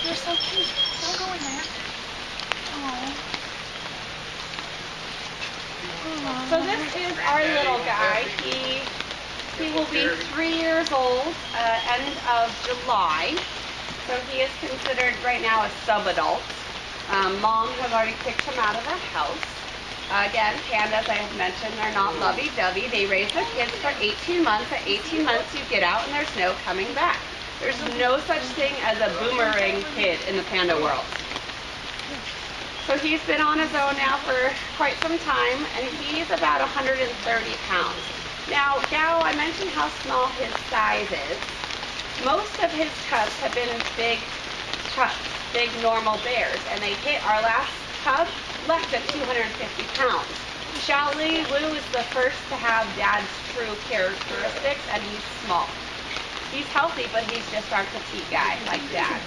You're so cute. Don't go in there. So this is our little guy. He will be 3 years old end of July. So he is considered right now a sub-adult. Mom has already kicked him out of the house. Again, pandas, I have mentioned, they're not lovey-dovey. They raise their kids for 18 months. At 18 months, you get out and there's no coming back. There's no such thing as a boomerang kid in the panda world. So he's been on his own now for quite some time, and he's about 130 pounds. Now, Xiao, I mentioned how small his size is. Most of his cubs have been big cubs, big normal bears, and they hit our last cub less than 250 pounds. Xiao Liwu is the first to have Dad's true characteristics, and he's small. He's healthy, but he's just our petite guy, like Dad.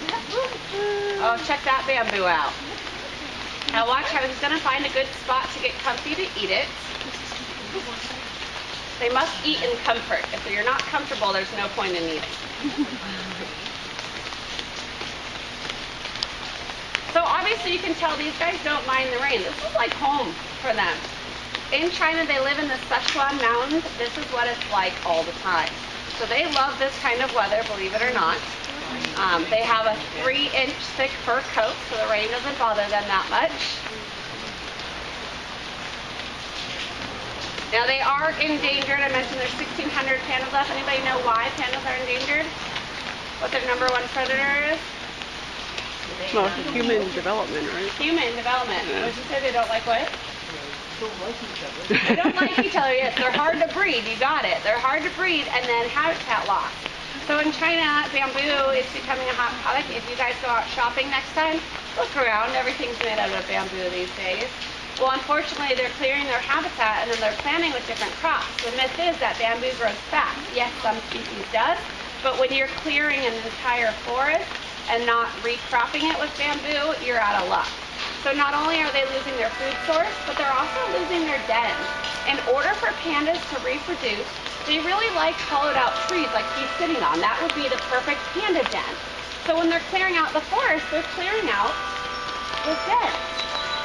Oh, check that bamboo out. Now watch how he's going to find a good spot to get comfy to eat it. They must eat in comfort. If you're not comfortable, there's no point in eating. So obviously you can tell these guys don't mind the rain. This is like home for them. In China, they live in the Sichuan mountains. This is what it's like all the time. So they love this kind of weather, believe it or not. They have a 3-inch thick fur coat, so the rain doesn't bother them that much. Now they are endangered. I mentioned there's 1,600 pandas left. Anybody know why pandas are endangered? What their #1 predator is? Well, human development, right? Human development. Yeah. What did you say? They don't like what? They don't like each other. They don't like each other, yes. They're hard to breed. You got it. They're hard to breed, and then habitat loss. So in China, bamboo is becoming a hot product. If you guys go out shopping next time, look around. Everything's made out of bamboo these days. Well, unfortunately, they're clearing their habitat, and then they're planting with different crops. The myth is that bamboo grows fast. Yes, some species does, but when you're clearing an entire forest and not recropping it with bamboo, you're out of luck. So not only are they losing their food source, but they're also losing their dens. In order for pandas to reproduce, they really like hollowed out trees like he's sitting on. That would be the perfect panda den. So when they're clearing out the forest, they're clearing out the den.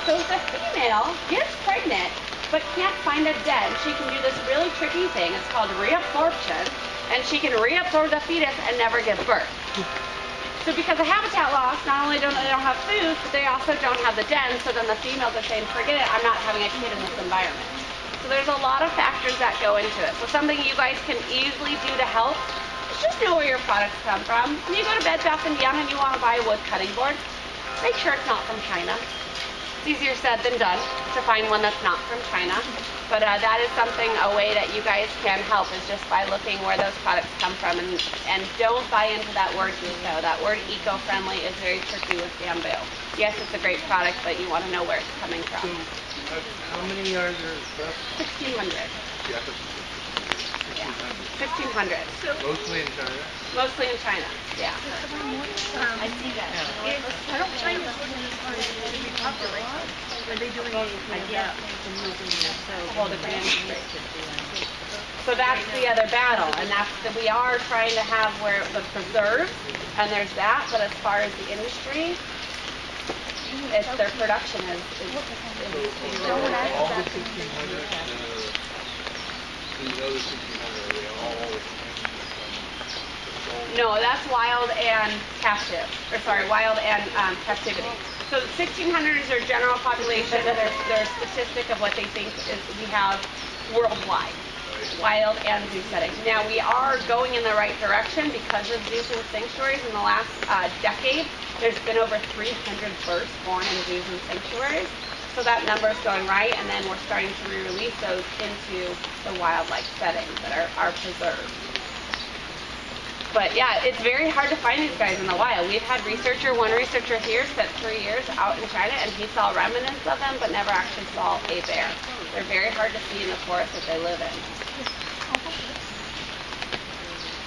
So if the female gets pregnant but can't find a den, she can do this really tricky thing. It's called reabsorption, and she can reabsorb the fetus and never give birth. So because of habitat loss, not only don't they don't have food, but they also don't have the den, so then the females are saying, forget it, I'm not having a kid in this environment. So there's a lot of factors that go into it. So something you guys can easily do to help is just know where your products come from. When you go to Bed Bath & Beyond and you want to buy a wood cutting board, make sure it's not from China. It's easier said than done to find one that's not from China. But that is something, a way that you guys can help is just by looking where those products come from. And don't buy into that word eco. That word eco-friendly is very tricky with bamboo. Yes, it's a great product, but you want to know where it's coming from. So, how many are there left? 1,600. Yeah, 1,600. mostly in China. Mostly in China, yeah. I see that. I don't find this repopulation. Are they doing Hold it down. So that's the other battle, and that's we are trying to have where the preserve, and there's that, but as far as the industry, it's their production is All the 1,600, these other 1,600, are they all? no, that's wild and captive, or sorry, wild and captivity. So the 1,600 is their general population, and their statistic of what they think is we have worldwide, wild and zoo settings. Now we are going in the right direction because of zoos and sanctuaries. In the last decade, there's been over 300 birds born in zoos and sanctuaries. So that number is going right, and then we're starting to re-release those into the wildlife settings that are preserved. But yeah, it's very hard to find these guys in the wild. We've had one researcher here spent 3 years out in China, and he saw remnants of them, but never actually saw a bear. They're very hard to see in the forest that they live in.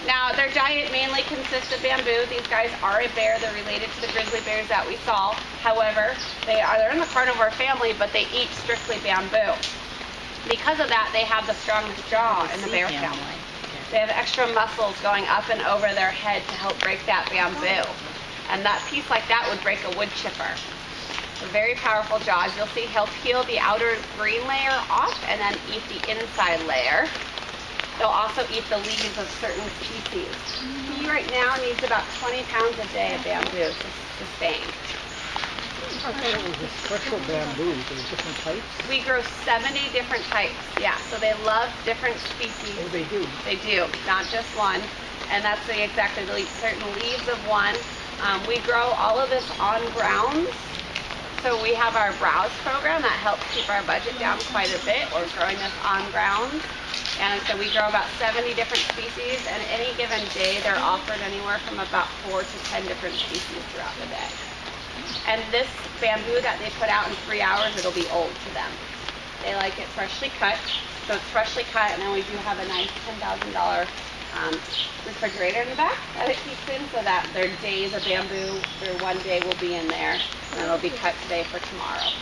Now, their diet mainly consists of bamboo. These guys are a bear. They're related to the grizzly bears that we saw. However, they're in the carnivore family, but they eat strictly bamboo. Because of that, they have the strongest jaw in the bear family. They have extra muscles going up and over their head to help break that bamboo. And that piece like that would break a wood chipper. So very powerful jaws. You'll see he'll peel the outer green layer off and then eat the inside layer. They'll also eat the leaves of certain species. He right now needs about 20 pounds a day of bamboo to sustain. I thought it was a special bamboo. There's different types. We grow 70 different types, yeah. So they love different species. Oh, they do. They do, not just one. And that's exactly certain leaves of one. We grow all of this on grounds. So we have our browse program that helps keep our budget down quite a bit. We're growing this on grounds. And so we grow about 70 different species, and any given day they're offered anywhere from about 4 to 10 different species throughout the day. And this bamboo that they put out in 3 hours, it'll be old to them. They like it freshly cut, so it's freshly cut, and then we do have a nice $10,000 refrigerator in the back that it keeps in, so that their days of bamboo, their one day will be in there, and it'll be cut today for tomorrow.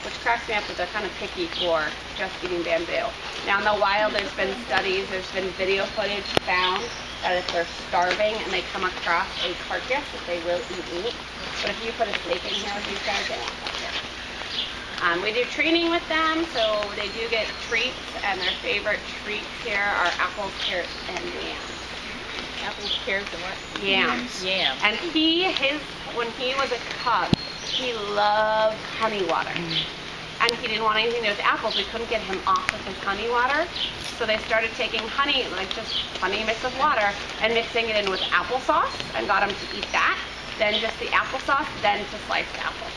Which cracks me up that they're kind of picky for just eating bamboo. Now in the wild, there's been studies, there's been video footage found that if they're starving and they come across a carcass, that they will eat meat. But if you put a steak in here with these guys, they won't touch it. We do training with them, so they do get treats, and their favorite treats here are apples, carrots, and yams. Apples, carrots, and what? Yams. Yams. And when he was a cub, he loved honey water. And he didn't want anything to do with apples. We couldn't get him off of his honey water. So they started taking honey, like just honey mixed with water, and mixing it in with applesauce, and got him to eat that. Then just the applesauce, then to sliced apples.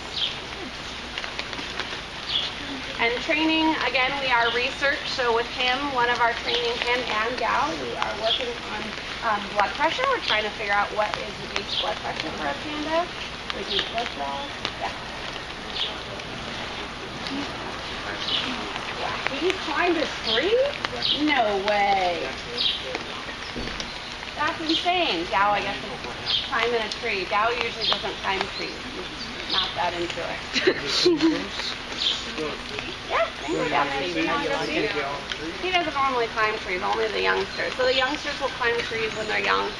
And training, again, we are research. So with him, one of our training, him and gal, we are working on blood pressure. We're trying to figure out what is the base blood pressure for a panda. We do blood cells. Yeah. He climbed a tree? No way. That's insane. Gal, I guess, is climbing a tree. Gal usually doesn't climb trees. He's not that into it. Yeah, he doesn't normally climb trees, only the youngsters. So the youngsters will climb trees when they're young.